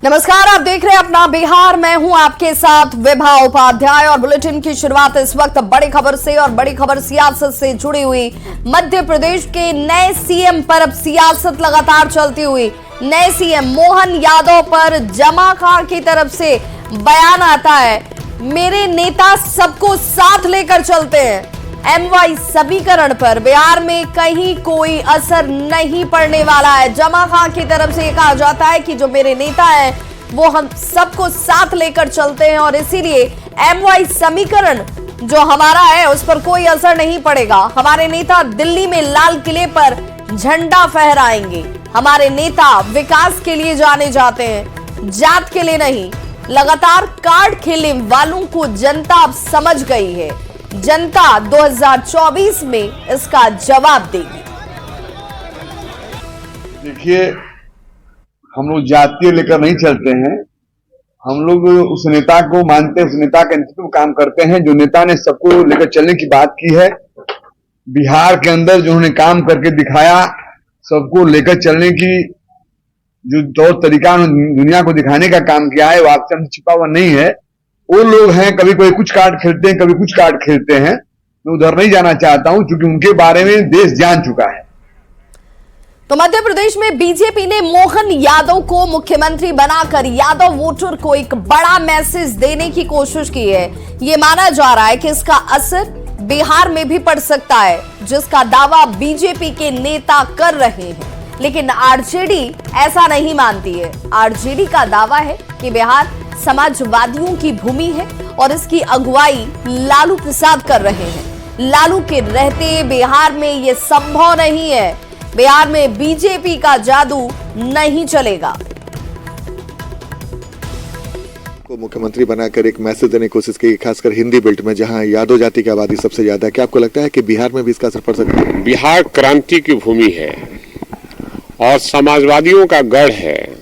नमस्कार, आप देख रहे हैं अपना बिहार। मैं हूं आपके साथ विभा उपाध्याय और बुलेटिन की शुरुआत इस वक्त बड़ी खबर से और बड़ी खबर सियासत से जुड़ी हुई। मध्य प्रदेश के नए सीएम पर अब सियासत लगातार चलती हुई। नए सीएम मोहन यादव पर जमा खां की तरफ से बयान आता है, मेरे नेता सबको साथ लेकर चलते हैं। MY समीकरण पर बिहार में कहीं कोई असर नहीं पड़ने वाला है। जमा खां की तरफ से कहा जाता है कि जो मेरे नेता हैं वो हम सबको साथ लेकर चलते हैं और इसीलिए MY समीकरण जो हमारा है उस पर कोई असर नहीं पड़ेगा। हमारे नेता दिल्ली में लाल किले पर झंडा फहराएंगे। हमारे नेता विकास के लिए जाने जाते हैं, जात के लिए नहीं। लगातार कार्ड खेलने वालों को जनता अब समझ गई है। जनता 2024 में इसका जवाब देगी। देखिए, हम लोग जातीय लेकर नहीं चलते हैं। हम लोग उस नेता को मानते हैं, उस नेता के नेतृत्व काम करते हैं जो नेता ने सबको लेकर चलने की बात की है। बिहार के अंदर जो उन्होंने काम करके दिखाया, सबको लेकर चलने की जो तौर तरीका दुनिया को दिखाने का काम किया है, वो आपसे छिपा हुआ नहीं है। वो लोग हैं, कभी कोई कुछ कार्ड खेलते हैं, कभी कुछ कार्ड खेलते हैं। मैं उधर नहीं जाना चाहता हूं क्योंकि उनके बारे में देश जान चुका है। तो मध्य प्रदेश में बीजेपी ने मोहन यादव को मुख्यमंत्री बनाकर यादव वोटर को एक बड़ा मैसेज देने की कोशिश की है। ये माना जा रहा है कि इसका असर बिहार में भी पड़ सकता है, जिसका दावा बीजेपी के नेता कर रहे हैं। लेकिन आरजेडी ऐसा नहीं मानती है। आरजेडी का दावा है कि बिहार समाजवादियों की भूमि है और इसकी अगुवाई लालू प्रसाद कर रहे हैं। लालू के रहते बिहार में यह संभव नहीं है। बिहार में बीजेपी का जादू नहीं चलेगा। को मुख्यमंत्री बनाकर एक मैसेज देने की कोशिश की, खासकर हिंदी बेल्ट में जहां यादव जाति की आबादी सबसे ज्यादा है। क्या आपको लगता है कि बिहार में भी इसका असर पड़ सकता है? बिहार क्रांति की भूमि है और समाजवादियों का गढ़ है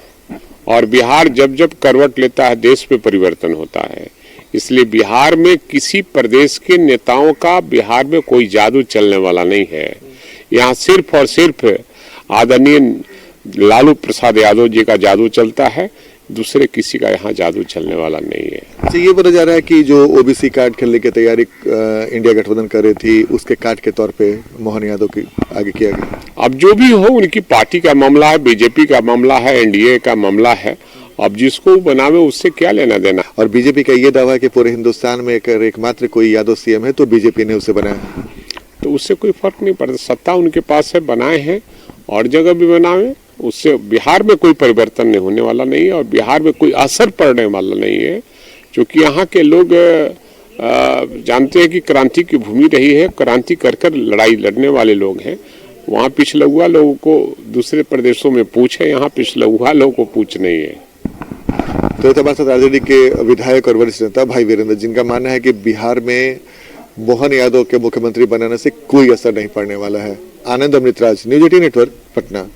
और बिहार जब जब करवट लेता है देश में परिवर्तन होता है। इसलिए बिहार में किसी प्रदेश के नेताओं का बिहार में कोई जादू चलने वाला नहीं है। यहाँ सिर्फ और सिर्फ आदरणीय लालू प्रसाद यादव जी का जादू चलता है, दूसरे किसी का यहाँ जादू चलने वाला नहीं है। अच्छा, ये बोला जा रहा है कि जो ओबीसी कार्ड खेलने की तैयारी इंडिया गठबंधन कर रही थी, उसके कार्ड के तौर पे मोहन यादव की आगे किया गया। अब जो भी हो, उनकी पार्टी का मामला है, बीजेपी का मामला है, एनडीए का मामला है। अब जिसको बनावे उससे क्या लेना देना। और बीजेपी का ये दावा है कि पूरे हिंदुस्तान में एकमात्र कोई यादव सीएम है तो बीजेपी ने उसे बनाया, तो उससे कोई फर्क नहीं पड़ता। सत्ता उनके पास है, बनाए हैं और जगह भी बनावे, उससे बिहार में कोई परिवर्तन नहीं होने वाला नहीं है और बिहार में कोई असर पड़ने वाला नहीं है। क्योंकि यहाँ के लोग जानते हैं कि क्रांति की भूमि रही है, क्रांति कर कर लड़ाई लड़ने वाले लोग हैं। वहाँ पिछले हुआ लोगों को दूसरे प्रदेशों में पूछ है, यहाँ पिछले हुआ लोगों को पूछ नहीं है। तो हमारे साथ राजनीति के विधायक और वरिष्ठ नेता भाई वीरेंद्र, जिनका मानना है कि बिहार में मोहन यादव के मुख्यमंत्री बनाने से कोई असर नहीं पड़ने वाला है। आनंद अमृतराज, न्यूज 18 नेटवर्क, पटना।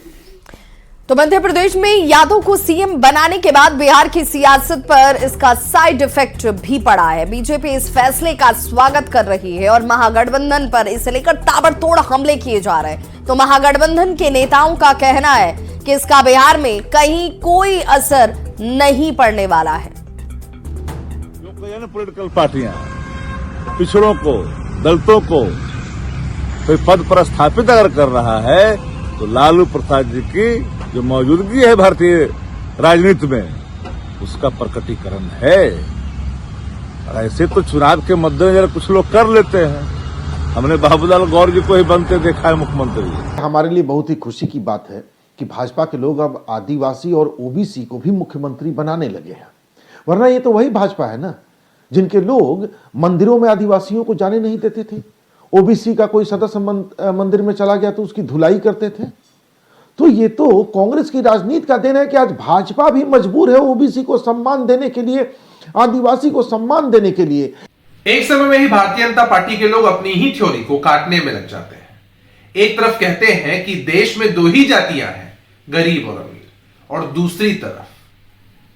तो मध्य प्रदेश में यादव को सीएम बनाने के बाद बिहार की सियासत पर इसका साइड इफेक्ट भी पड़ा है। बीजेपी इस फैसले का स्वागत कर रही है और महागठबंधन पर इसे लेकर ताबड़तोड़ हमले किए जा रहे हैं। तो महागठबंधन के नेताओं का कहना है कि इसका बिहार में कहीं कोई असर नहीं पड़ने वाला है। पॉलिटिकल पार्टियां पिछड़ों को, दलितों को कोई पद पर स्थापित अगर कर रहा है तो लालू प्रसाद जी की जो मौजूदगी है भारतीय राजनीति में, उसका प्रकटीकरण है। ऐसे तो चुनाव के मद्देनजर कुछ लोग कर लेते हैं। हमने बाबूलाल गौर जी को ही बनते देखा है मुख्यमंत्री। हमारे लिए बहुत ही खुशी की बात है कि भाजपा के लोग अब आदिवासी और ओबीसी को भी मुख्यमंत्री बनाने लगे हैं। वरना ये तो वही भाजपा है ना, जिनके लोग मंदिरों में आदिवासियों को जाने नहीं देते थे। ओबीसी का कोई सदस्य मंदिर में चला गया तो उसकी धुलाई करते थे। तो ये तो कांग्रेस की राजनीति का देन है कि आज भाजपा भी मजबूर है ओबीसी को सम्मान देने के लिए, आदिवासी को सम्मान देने के लिए। एक समय में ही भारतीय जनता पार्टी के लोग अपनी ही थ्योरी को काटने में लग जाते हैं। एक तरफ कहते हैं कि देश में दो ही जातियां हैं, गरीब और अमीर, और दूसरी तरफ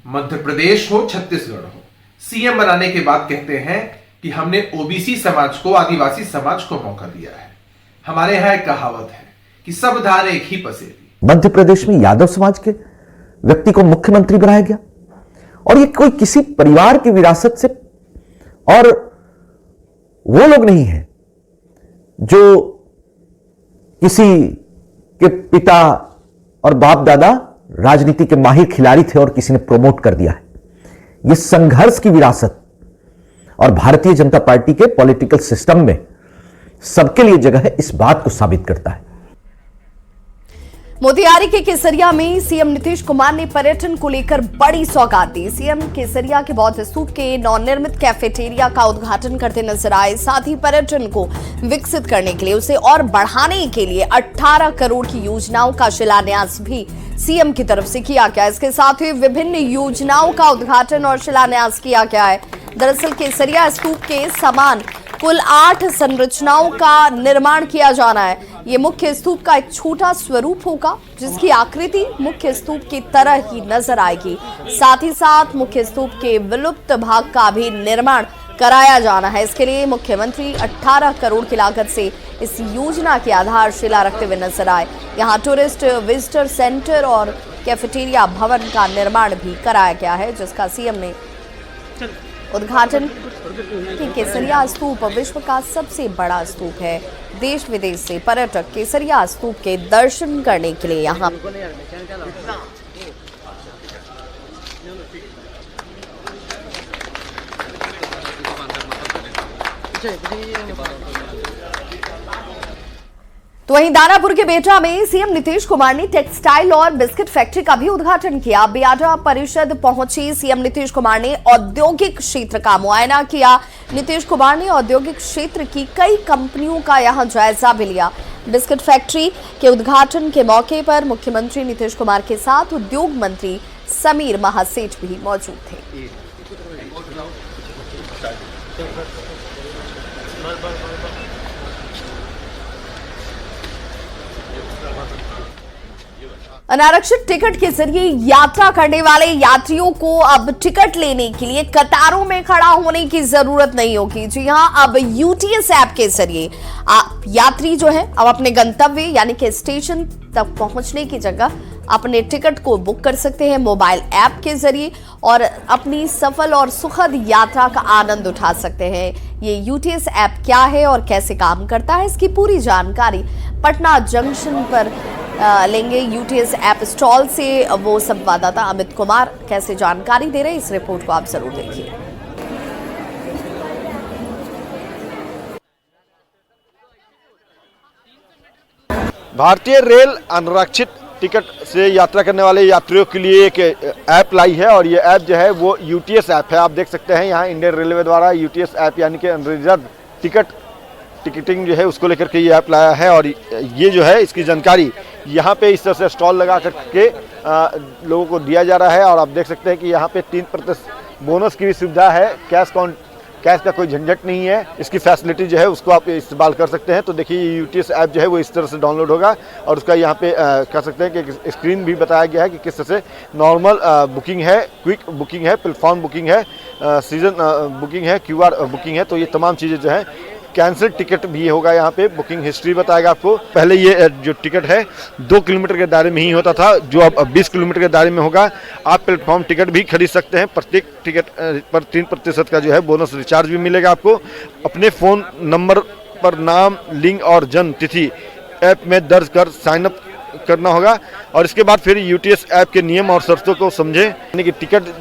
मध्य प्रदेश हो, छत्तीसगढ़ हो, सीएम बनाने के बाद कहते हैं कि हमने ओबीसी समाज को, आदिवासी समाज को मौका दिया है। हमारे यहां एक कहावत है कि सब धार एक ही पसेरी। मध्य प्रदेश में यादव समाज के व्यक्ति को मुख्यमंत्री बनाया गया और ये कोई किसी परिवार की विरासत से, और वो लोग नहीं है जो किसी के पिता और बाप दादा राजनीति के माहिर खिलाड़ी थे और किसी ने प्रमोट कर दिया है। यह संघर्ष की विरासत और भारतीय जनता पार्टी के पॉलिटिकल सिस्टम में सबके लिए जगह है, इस बात को साबित करता है। मोतिहारी के केसरिया में सीएम नीतीश कुमार ने पर्यटन को लेकर बड़ी सौगात दी। सीएम केसरिया के बौद्ध स्तूप के नवनिर्मित कैफेटेरिया का उद्घाटन करते नजर आए। साथ ही पर्यटन को विकसित करने के लिए, उसे और बढ़ाने के लिए 18 करोड़ की योजनाओं का शिलान्यास भी सीएम की तरफ से किया गया। इसके साथ ही विभिन्न योजनाओं का उद्घाटन और शिलान्यास किया गया है। दरअसल केसरिया स्तूप के समान कुल 8 संरचनाओं का निर्माण किया जाना है। ये मुख्य स्तूप का एक छोटा स्वरूप होगा जिसकी आकृति मुख्य स्तूप की तरह ही नजर आएगी। साथ ही साथ मुख्य स्तूप के विलुप्त भाग का भी निर्माण कराया जाना है। इसके लिए मुख्यमंत्री 18 करोड़ की लागत से इस योजना की आधारशिला रखते हुए नजर आए। यहाँ टूरिस्ट विजिटर सेंटर और कैफेटेरिया भवन का निर्माण भी कराया गया है, जिसका सीएम ने उद्घाटन कि केसरिया स्तूप विश्व का सबसे बड़ा स्तूप है। देश विदेश से पर्यटक केसरिया स्तूप के दर्शन करने के लिए यहाँ तो वहीं दानापुर के बेटा में सीएम नीतीश कुमार ने टेक्सटाइल और बिस्किट फैक्ट्री का भी उद्घाटन किया। बियाडा परिषद पहुंची सीएम नीतीश कुमार ने औद्योगिक क्षेत्र का मुआयना किया। नीतीश कुमार ने औद्योगिक क्षेत्र की कई कंपनियों का यहां जायजा भी लिया। बिस्किट फैक्ट्री के उद्घाटन के मौके पर मुख्यमंत्री नीतीश कुमार के साथ उद्योग मंत्री समीर महासेठ भी मौजूद थे। अनारक्षित टिकट के जरिए यात्रा करने वाले यात्रियों को अब टिकट लेने के लिए कतारों में खड़ा होने की जरूरत नहीं होगी। जी हां, अब यूटीएस ऐप के जरिए यात्री जो है अब अपने गंतव्य यानी कि स्टेशन तक पहुंचने की जगह अपने टिकट को बुक कर सकते हैं मोबाइल ऐप के जरिए और अपनी सफल और सुखद यात्रा का आनंद उठा सकते हैं। ये यूटीएस ऐप क्या है और कैसे काम करता है, इसकी पूरी जानकारी पटना जंक्शन पर लेंगे यूटीएस ऐप स्टॉल से वो संवाददाता अमित कुमार कैसे जानकारी दे रहे हैं, इस रिपोर्ट को आप जरूर देखिए। भारतीय रेल अनारक्षित टिकट से यात्रा करने वाले यात्रियों के लिए एक ऐप लाई है और ये ऐप जो है वो यूटीएस ऐप है। आप देख सकते हैं यहाँ इंडियन रेलवे द्वारा यूटीएस ऐप यानी कि अनरिजर्व टिकटिंग जो है उसको लेकर के ये ऐप लाया है और ये जो है इसकी जानकारी यहाँ पे इस तरह से स्टॉल लगा करके लोगों को दिया जा रहा है। और आप देख सकते हैं कि यहाँ पे 3% बोनस की भी सुविधा है। कैश का कोई झंझट नहीं है। इसकी फैसिलिटी जो है उसको आप इस्तेमाल कर सकते हैं। तो देखिए यूटीएस ऐप जो है वो इस तरह से डाउनलोड होगा और उसका यहाँ पे कह सकते हैं कि स्क्रीन भी बताया गया है कि किस तरह से नॉर्मल बुकिंग है, क्विक बुकिंग है, प्लेटफॉर्म बुकिंग है, सीजन बुकिंग है, QR बुकिंग है। तो ये तमाम चीज़ें जो है कैंसिल टिकट भी होगा। यहाँ पे बुकिंग हिस्ट्री बताएगा आपको। पहले ये जो टिकट है 2 किलोमीटर के दायरे में ही होता था, जो अब 20 किलोमीटर के दायरे में होगा। आप प्लेटफॉर्म टिकट भी खरीद सकते हैं। प्रत्येक टिकट पर 3% का जो है बोनस रिचार्ज भी मिलेगा आपको। अपने फ़ोन नंबर पर नाम, लिंग और जन्म तिथि ऐप में दर्ज कर साइन अप करना होगा और इसके बाद फिर यूटीएस ऐप के नियम और शर्तों को समझें। यानी कि टिकट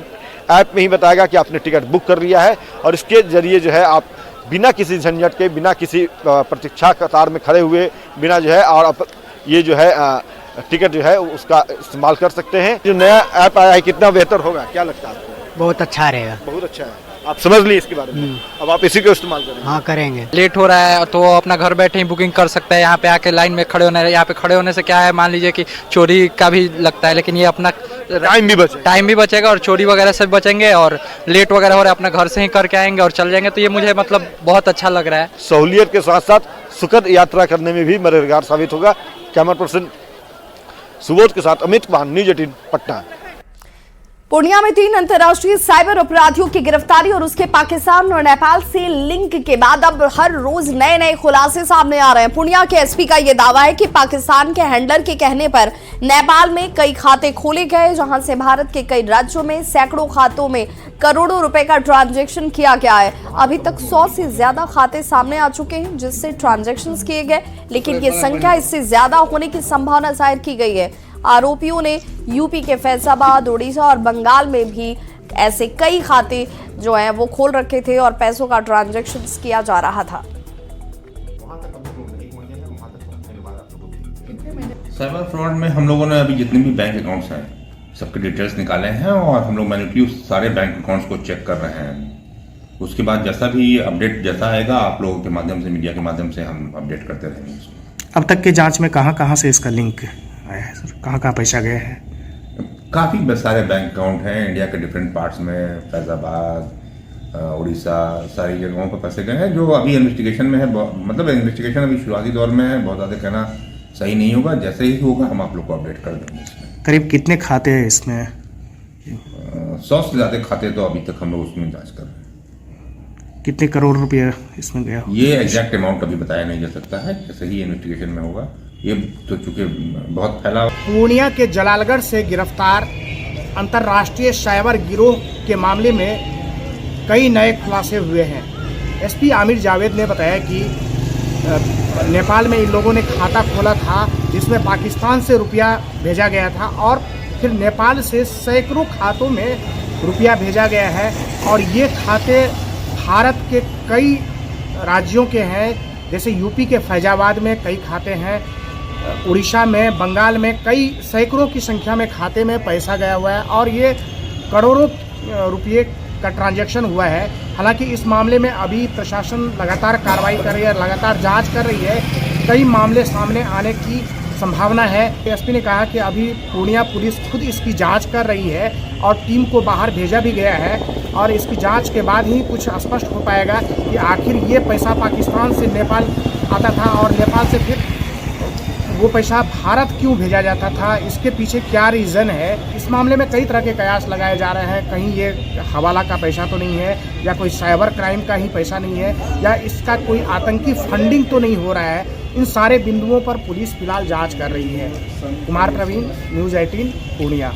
ऐप में ही बताएगा कि आपने टिकट बुक कर लिया है और इसके जरिए जो है आप बिना किसी झंझट के, बिना किसी प्रतीक्षा कतार में खड़े हुए, बिना जो है और ये जो है टिकट जो है उसका इस्तेमाल कर सकते हैं। जो नया ऐप आया है कितना बेहतर होगा, क्या लगता है आपको? बहुत अच्छा रहेगा। बहुत अच्छा है, आप समझ ली इसके बारे में। अब आप इसी को इस्तेमाल करेंगे? हाँ, करेंगे। लेट हो रहा है तो अपना घर बैठे ही बुकिंग कर सकता है। यहाँ पे आके लाइन में खड़े होने, यहाँ पे खड़े होने से क्या है, मान लीजिए कि चोरी का भी लगता है, लेकिन ये अपना टाइम भी बचेगा और चोरी वगैरह से बचेंगे और लेट वगैरह हो रहा है अपना घर से ही करके आएंगे और चल जाएंगे। तो ये मुझे मतलब बहुत अच्छा लग रहा है। सहूलियत के साथ साथ सुखद यात्रा करने में भी मददगार साबित होगा। कैमरा पर्सन सुबोध के साथ अमित कुमार, न्यूज़ 18 पटना। पूर्णिया में 3 अंतर्राष्ट्रीय साइबर अपराधियों की गिरफ्तारी और उसके पाकिस्तान और नेपाल से लिंक के बाद अब हर रोज नए नए खुलासे सामने आ रहे हैं। पूर्णिया के एसपी का यह दावा है कि पाकिस्तान के हैंडलर के कहने पर नेपाल में कई खाते खोले गए, जहां से भारत के कई राज्यों में सैकड़ों खातों में करोड़ों रुपए का ट्रांजैक्शन किया गया है। अभी तक 100 से ज्यादा खाते सामने आ चुके हैं जिससे ट्रांजैक्शन किए गए, लेकिन ये संख्या इससे ज्यादा होने की संभावना जाहिर की गई है। आरोपियों ने यूपी के फैजाबाद, उड़ीसा और बंगाल में भी ऐसे कई खाते जो हैं वो खोल रखे थे और पैसों का ट्रांजैक्शन किया जा रहा था। साइबर फ्रॉड में हम लोगों ने अभी जितने भी बैंक अकाउंट्स हैं सबके डिटेल्स निकाले हैं और हम लोग मैन्युअली उस सारे बैंक अकाउंट्स को चेक कर रहे हैं। उसके बाद जैसा भी अपडेट जैसा आएगा आप लोगों के माध्यम से, मीडिया के माध्यम से हम अपडेट करते रहेंगे उसको। अब तक के जांच में कहां से इसका लिंक आया है सर? कहां पैसा गया है? काफ़ी सारे बैंक अकाउंट हैं इंडिया के डिफरेंट पार्ट्स में, फैजाबाद, उड़ीसा, सारी जगहों पर पैसे गए हैं जो अभी इन्वेस्टिगेशन में है। मतलब इन्वेस्टिगेशन अभी शुरुआती दौर में है, बहुत ज़्यादा कहना सही नहीं होगा। जैसे ही होगा हम आप लोग को अपडेट कर देंगे। इसमें करीब कितने खाते हैं इसमें? 100 से ज़्यादा खाते तो अभी तक हम लोग उसमें जांच कर रहे हैं। कितने करोड़ रुपये इसमें गया? ये एग्जैक्ट अमाउंट अभी बताया नहीं जा सकता है, जैसे ही इन्वेस्टिगेशन में होगा। ये तो चूंकि बहुत फैला। पूर्णिया के जलालगढ़ से गिरफ्तार अंतर्राष्ट्रीय साइबर गिरोह के मामले में कई नए खुलासे हुए हैं। एसपी आमिर जावेद ने बताया कि नेपाल में इन लोगों ने खाता खोला था जिसमें पाकिस्तान से रुपया भेजा गया था और फिर नेपाल से सैकड़ों खातों में रुपया भेजा गया है और ये खाते भारत के कई राज्यों के हैं, जैसे यूपी के फैजाबाद में कई खाते हैं, उड़ीसा में, बंगाल में कई सैकड़ों की संख्या में खाते में पैसा गया हुआ है और ये करोड़ों रुपये का ट्रांजैक्शन हुआ है। हालांकि इस मामले में अभी प्रशासन लगातार कार्रवाई कर रही है, लगातार जांच कर रही है। कई मामले सामने आने की संभावना है। एसपी ने कहा कि अभी पूर्णिया पुलिस खुद इसकी जांच कर रही है और टीम को बाहर भेजा भी गया है और इसकी जांच के बाद ही कुछ स्पष्ट हो पाएगा कि आखिर ये पैसा पाकिस्तान से नेपाल आता था और नेपाल से फिर वो पैसा भारत क्यों भेजा जाता था, इसके पीछे क्या रीज़न है। इस मामले में कई तरह के कयास लगाए जा रहे हैं। कहीं ये हवाला का पैसा तो नहीं है या कोई साइबर क्राइम का ही पैसा नहीं है या इसका कोई आतंकी फंडिंग तो नहीं हो रहा है। इन सारे बिंदुओं पर पुलिस फिलहाल जांच कर रही है। कुमार प्रवीण, न्यूज़ 18 पूर्णिया।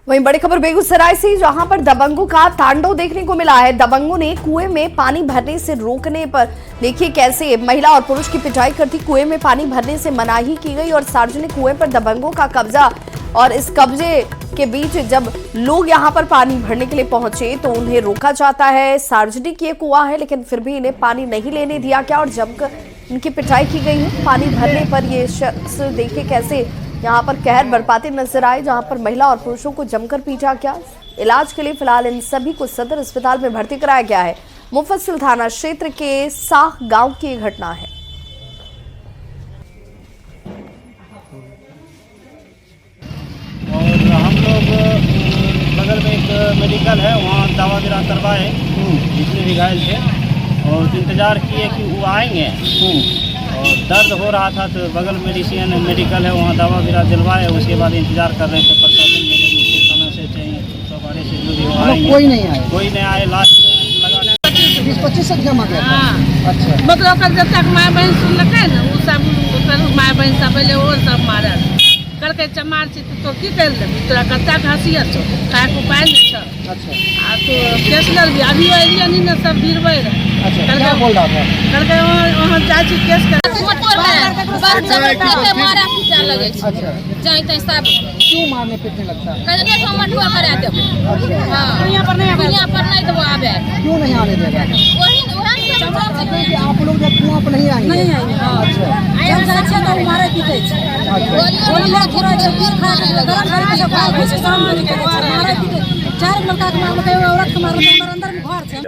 वहीं बड़ी खबर बेगूसराय से, जहां पर दबंगों का तांडव देखने को मिला है। दबंगों ने कुएं में पानी भरने से रोकने पर देखिए कैसे महिला और पुरुष की पिटाई करती। कुएं में पानी भरने से मनाही की गई और सार्वजनिक कुएं पर दबंगों का कब्जा। और इस कब्जे के बीच जब लोग यहां पर पानी भरने के लिए पहुंचे तो उन्हें रोका जाता है। सार्वजनिक ये कुआं है लेकिन फिर भी इन्हें पानी नहीं लेने दिया गया और जमकर इनकी पिटाई की गई है। पानी भरने पर ये शख्स देखिए कैसे यहाँ पर कहर बरपाते नजर आए, जहां पर महिला और पुरुषों को जमकर पीटा गया। इलाज के लिए फिलहाल इन सभी को सदर अस्पताल में भर्ती कराया गया है। मुफस्सिल थाना क्षेत्र के साह गांव की ये घटना है। और हम लोग बगल में एक मेडिकल है, वहाँ दवा गिरा करवाए जितने भी घायल थे और इंतज़ार किए कि वो आएंगे और दर्द हो रहा था तो बगल मेडिकल है, वहाँ दवा गिरा दिलवाए। उसके बाद इंतज़ार कर रहे थे प्रशासन में थाना से चाहिए सवारी से जो भी आएंगे। कोई नहीं आए। लास्ट लगा 20-25 से जमा गया। अच्छा, मतलब जब तक माँ बहन सुनलकै ने उ सब माँ बहन सब पहले वो सब मारल करके चमार छी तो की कर देबी, तोरा कत्ता खासियत छो, काय को उपाय नहीं छ। अच्छा, आ तो केस लड़ भी अभी एलिया नहीं ना सब गिरबै रहे। अच्छा, क्या बोल रहा था? करके वहां चाची केस कर बार जब मारा पीटा लगे छै। अच्छा, जाई तै सब क्यों मारने पीटने लगता है? कहने को मटुआ करा दे। अच्छा, हां, यहां पर नहीं तो आबे। क्यों नहीं आने देगा? वही आप लोग जब कुआं पर नहीं आएंगे। नहीं आएंगे। अच्छा, जब जाचे तो मारे पीटे छै। गोली मार थोड़ा गिर खा लगा खा भाई घुस सामने निकले मारे पीटे। चार लड़का के मार बताओ औरत के मार अंदर में घर छै।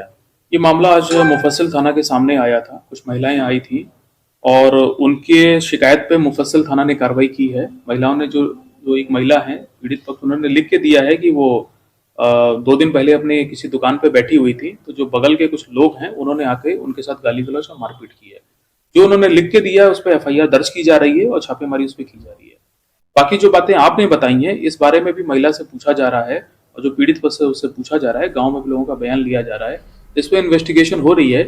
ये मामला आज मुफस्सिल थाना के सामने आया था। कुछ महिलाएं आई थी और उनके शिकायत पे मुफस्सिल थाना ने कार्रवाई की है। महिलाओं ने जो एक महिला है पीड़ित पक्ष, उन्होंने लिख के दिया है कि वो 2 दिन पहले अपने किसी दुकान पे बैठी हुई थी तो जो बगल के कुछ लोग हैं उन्होंने आके उनके साथ गाली गलौज और मारपीट की है। जो उन्होंने लिख के दिया है उस पर FIR दर्ज की जा रही है और छापेमारी उस पर की जा रही है। बाकी जो बातें आपने बताई हैं इस बारे में भी महिला से पूछा जा रहा है और जो पीड़ित पक्ष है उससे पूछा जा रहा है, गांव में भी लोगों का बयान लिया जा रहा है, इस पे इन्वेस्टिगेशन हो रही है।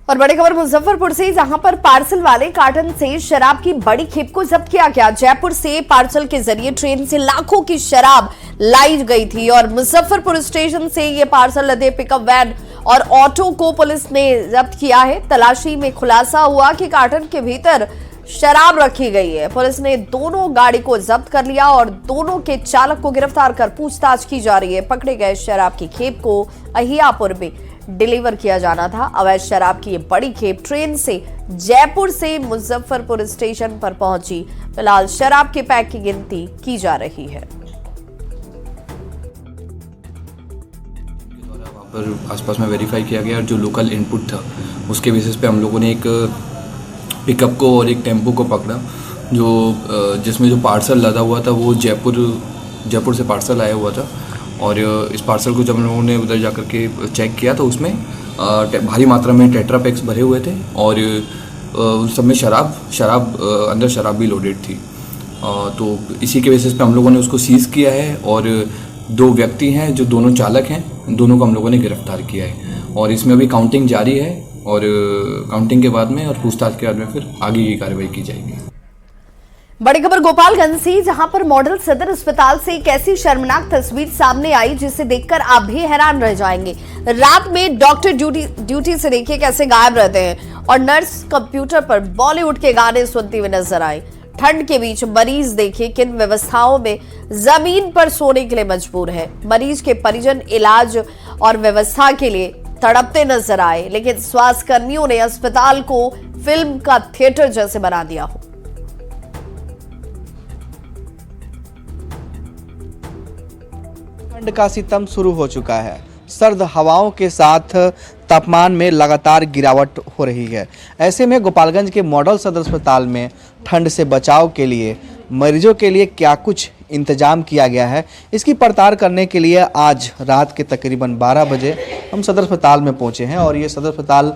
और बड़ी खबर मुजफ्फरपुर से, जहां पर पार्सल वाले कार्टन से शराब की बड़ी खेप को जब्त किया गया। जयपुर से पार्सल के जरिए ट्रेन से लाखों की शराब लाई गई थी और मुजफ्फरपुर स्टेशन से ये पार्सल लदे पिकअप वैन और ऑटो को पुलिस ने जब्त किया है। तलाशी में खुलासा हुआ कि कार्टन के भीतर शराब रखी गई है। पुलिस ने दोनों गाड़ी को जब्त कर लिया और दोनों के चालक को गिरफ्तार कर पूछताछ की जा रही है। पकड़े गए शराब की खेप को अहियापुर में डिलीवर किया जाना था। अवैध शराब की ये बड़ी खेप ट्रेन से जयपुर से मुजफ्फरपुर स्टेशन पर पहुंची। फिलहाल शराब के पैक की गिनती की जा रही है। पर आसपास में वेरीफाई किया गया और जो लोकल इनपुट था उसके बेसिस पे हम लोगों ने एक पिकअप को और एक टेम्पो को पकड़ा, जो जिसमें जो पार्सल लदा हुआ था वो जयपुर से पार्सल आया हुआ था। और इस पार्सल को जब हम लोगों ने उधर जाकर के चेक किया तो उसमें भारी मात्रा में टेट्रा पैक्स भरे हुए थे और उस सब में शराब अंदर शराब भी लोडेड थी। तो इसी के बेसिस पे हम लोगों ने उसको सीज़ किया है और 2 व्यक्ति हैं जो दोनों चालक हैं, दोनों को हम लोगों ने गिरफ्तार किया है और इसमें अभी काउंटिंग जारी है और काउंटिंग के बाद में और पूछताछ के बाद में फिर आगे की कार्रवाई की जाएगी। बड़ी खबर गोपालगंज से, जहां पर मॉडल सदर अस्पताल से एक ऐसी शर्मनाक तस्वीर सामने आई जिसे देखकर आप भी हैरान रह जाएंगे। रात में डॉक्टर ड्यूटी से देखिए कैसे गायब रहते हैं और नर्स कंप्यूटर पर बॉलीवुड के गाने सुनती हुई नजर आई। ठंड के बीच मरीज देखिए किन व्यवस्थाओं में जमीन पर सोने के लिए मजबूर है। मरीज के परिजन इलाज और व्यवस्था के लिए तड़पते नजर आए, लेकिन स्वास्थ्य कर्मियों ने अस्पताल को फिल्म का थिएटर जैसे बना दिया हो। ठंड का सितम शुरू हो चुका है। सर्द हवाओं के साथ तापमान में लगातार गिरावट हो रही है। ऐसे में गोपालगंज के मॉडल सदर अस्पताल में ठंड से बचाव के लिए मरीजों के लिए क्या कुछ इंतजाम किया गया है, इसकी पड़ताल करने के लिए आज रात के तकरीबन 12 बजे हम सदर अस्पताल में पहुंचे हैं। और ये सदर अस्पताल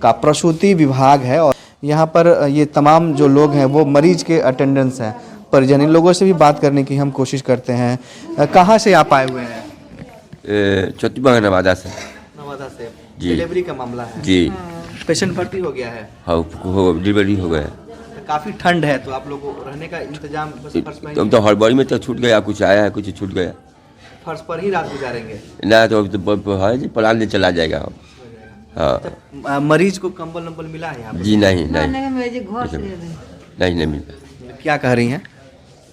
का प्रसूति विभाग है और यहाँ पर ये तमाम जो लोग हैं वो मरीज के अटेंडेंस हैं, परिजन। इन लोगों से भी बात करने की हम कोशिश करते हैं। कहाँ से आप आए हुए हैं? चौथीबाग नवादा से। नवादा से जी। डिलीवरी का मामला है जी। पेशेंट भर्ती हो गया है? हाँ, डिलीवरी हो गया। काफी ठंड है तो आप लोगों को रहने का इंतजाम तुम तो हड़बड़ी में तो छूट गया, कुछ आया है कुछ छूट गया। फर्श पर ही रात गुजारेंगे? ना तो प्लान में चला जाएगा। हाँ। मरीज को कंबल नंबल मिला है यहाँ पर? जी नहीं मिला। क्या कह रही हैं?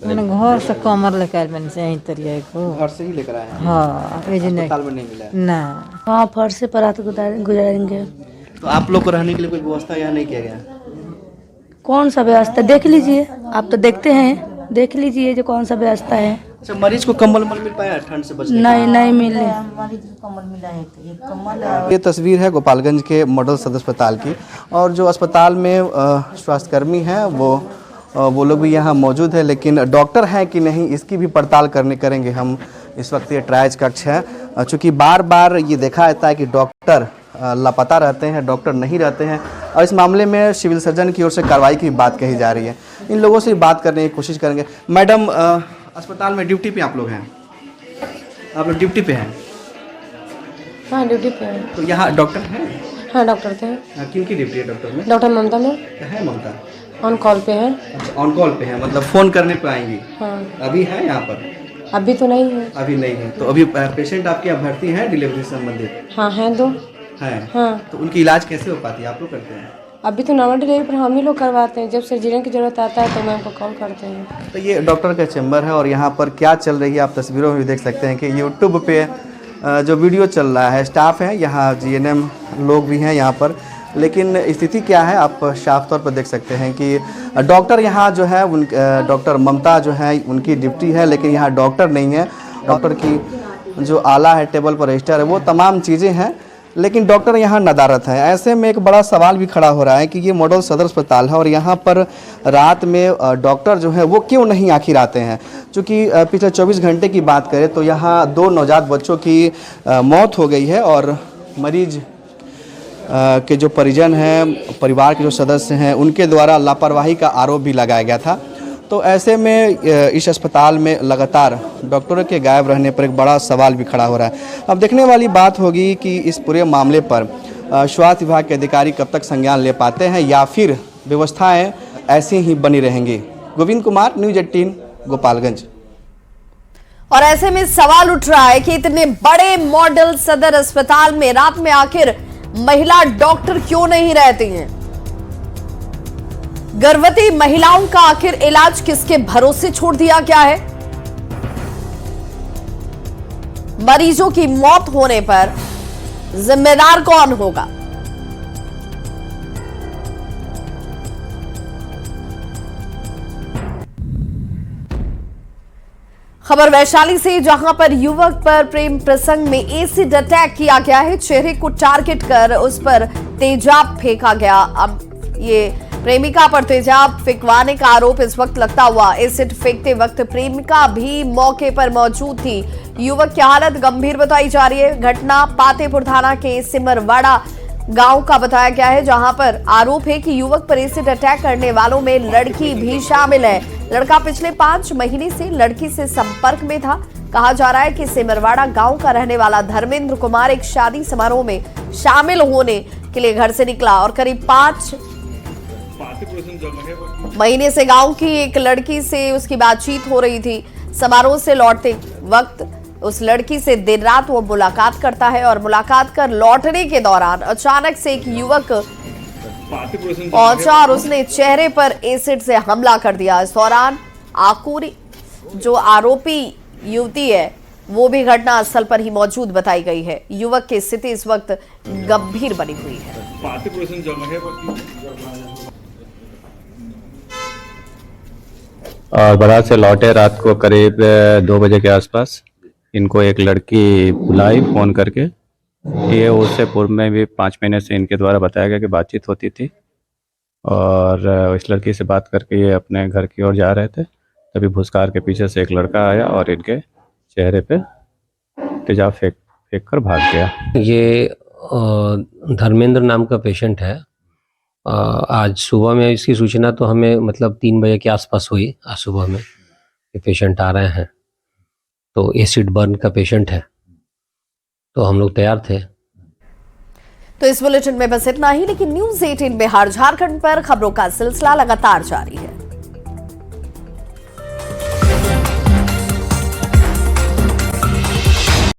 मैंने घर से कमर लेकर मैंने से यहीं तरिया को घर से ही लेकर आए हैं? हाँ, अस्पताल में नहीं मिला ना। हाँ, फर्श से पर रात गुजारेंगे। तो आप लोग को रहने के लिए कोई व्यवस्था यहाँ नहीं किया गया? कौन सा व्यवस्था? देख लीजिए, आप तो देखते हैं, देख लीजिए जो कौन सा व्यवस्था है। अच्छा, मरीज को कंबल मिल पाया ठंड से बचने? नहीं मिले। कम्बल मिला है तो एक कम्बल। ये तस्वीर है गोपालगंज के मॉडल सदर अस्पताल की और जो अस्पताल में स्वास्थ्यकर्मी हैं वो लोग भी यहाँ मौजूद है, लेकिन डॉक्टर हैं कि नहीं इसकी भी पड़ताल करेंगे हम। इस वक्त ये ट्रायज कक्ष है, चूँकि बार बार ये देखा जाता है कि डॉक्टर लापता रहते हैं, डॉक्टर नहीं रहते हैं और इस मामले में सिविल सर्जन की ओर से कार्रवाई की बात कही जा रही है। इन लोगों से बात करने की कोशिश करेंगे। मैडम, अस्पताल में ड्यूटी पे आप लोग हैं? आप लोग ड्यूटी पे हैं? हाँ, ड्यूटी पे हैं। तो यहाँ डॉक्टर हैं? हाँ, डॉक्टर थे। किनकी ड्यूटी है डॉक्टर में? डॉक्टर ममता में है। ममता ऑन कॉल पे है। अच्छा, ऑन कॉल पे है, मतलब फ़ोन करने पे आएंगी? हाँ। अभी है यहाँ पर? अभी तो नहीं है। अभी नहीं है। तो अभी पेशेंट आपके यहाँ भर्ती हैं डिलीवरी से संबंधित? हाँ, हैं 2 हैं। हाँ। तो उनकी इलाज कैसे हो पाती है, आप लोग करते हैं? अभी तो नॉर्मल डिलीवरी पर हम ही लोग करवाते हैं। जब सर्जरी की जरूरत आता है तो मैम को कॉल करते हैं। तो ये डॉक्टर का चैम्बर है और यहाँ पर क्या चल रही है आप तस्वीरों में भी देख सकते हैं कि यूट्यूब पे जो वीडियो चल रहा है। स्टाफ है यहाँ, GNM लोग भी हैं यहाँ पर, लेकिन स्थिति क्या है आप साफ तौर पर देख सकते हैं कि डॉक्टर यहाँ जो है डॉक्टर ममता जो है उनकी ड्यूटी है, लेकिन यहाँ डॉक्टर नहीं है। डॉक्टर की जो आला है, टेबल पर रजिस्टर है, वो तमाम चीज़ें हैं, लेकिन डॉक्टर यहाँ नदारत है। ऐसे में एक बड़ा सवाल भी खड़ा हो रहा है कि ये मॉडल सदर अस्पताल है और यहाँ पर रात में डॉक्टर जो है वो क्यों नहीं आखिर आते हैं। चूँकि पिछले 24 घंटे की बात करें तो यहाँ 2 नवजात बच्चों की मौत हो गई है और मरीज के जो परिजन हैं, परिवार के जो सदस्य हैं, उनके द्वारा लापरवाही का आरोप भी लगाया गया था। तो ऐसे में इस अस्पताल में लगातार डॉक्टरों के गायब रहने पर एक बड़ा सवाल भी खड़ा हो रहा है। अब देखने वाली बात होगी कि इस पूरे मामले पर स्वास्थ्य विभाग के अधिकारी कब तक संज्ञान ले पाते हैं या फिर व्यवस्थाएं ऐसी ही बनी रहेंगी। गोविंद कुमार, न्यूज़ 18, गोपालगंज। और ऐसे में सवाल उठ रहा है कि इतने बड़े मॉडल सदर अस्पताल में रात में आखिर महिला डॉक्टर क्यों नहीं रहती हैं? गर्भवती महिलाओं का आखिर इलाज किसके भरोसे छोड़ दिया गया है? मरीजों की मौत होने पर जिम्मेदार कौन होगा? खबर वैशाली से, जहां पर युवक पर प्रेम प्रसंग में एसिड अटैक किया गया है। चेहरे को टारगेट कर उस पर तेजाब फेंका गया। अब ये प्रेमिका पर तेजाब फेंकवाने का आरोप इस वक्त लगता हुआ। एसिड फेंकते वक्त प्रेमिका भी मौके पर मौजूद थी। युवक की हालत गंभीर बताई जा रही है। घटना पातेपुर थाना के सिमरवाड़ा गांव का बताया गया है, जहां पर आरोप है कि युवक पर एसिड अटैक करने वालों में लड़की भी शामिल है। लड़का पिछले 5 महीने से लड़की से संपर्क में था। कहा जा रहा है कि सिमरवाड़ा गांव का रहने वाला धर्मेंद्र कुमार एक शादी समारोह में शामिल होने के लिए घर से निकला और करीब 5 महीने से गांव की एक लड़की से उसकी बातचीत हो रही थी। समारोह से लौटते वक्त उस लड़की से देर रात वो मुलाकात करता है और मुलाकात कर लौटने के दौरान अचानक से एक युवक पहुंचा और उसने चेहरे पर एसिड से हमला कर दिया। इस दौरान आकुरी जो आरोपी युवती है वो भी घटना स्थल पर ही मौजूद बताई गई है। युवक की स्थिति इस वक्त गंभीर बनी हुई है। और बारात से लौटे रात को करीब 2 बजे के आसपास इनको एक लड़की बुलाई फ़ोन करके। ये उससे पूर्व में भी 5 महीने से इनके द्वारा बताया गया कि बातचीत होती थी और इस लड़की से बात करके ये अपने घर की ओर जा रहे थे। तभी भूसकार के पीछे से एक लड़का आया और इनके चेहरे पे तेजाब फेंक कर भाग गया। ये धर्मेंद्र नाम का पेशेंट है। आज सुबह में इसकी सूचना तो हमें मतलब 3 बजे के आसपास हुई। आज सुबह में ये पेशेंट आ रहे हैं, तो एसिड बर्न का पेशेंट है, तो हम लोग तैयार थे। तो इस बुलेटिन में बस इतना ही, लेकिन न्यूज़ 18 बिहार झारखंड पर खबरों का सिलसिला लगातार जारी है।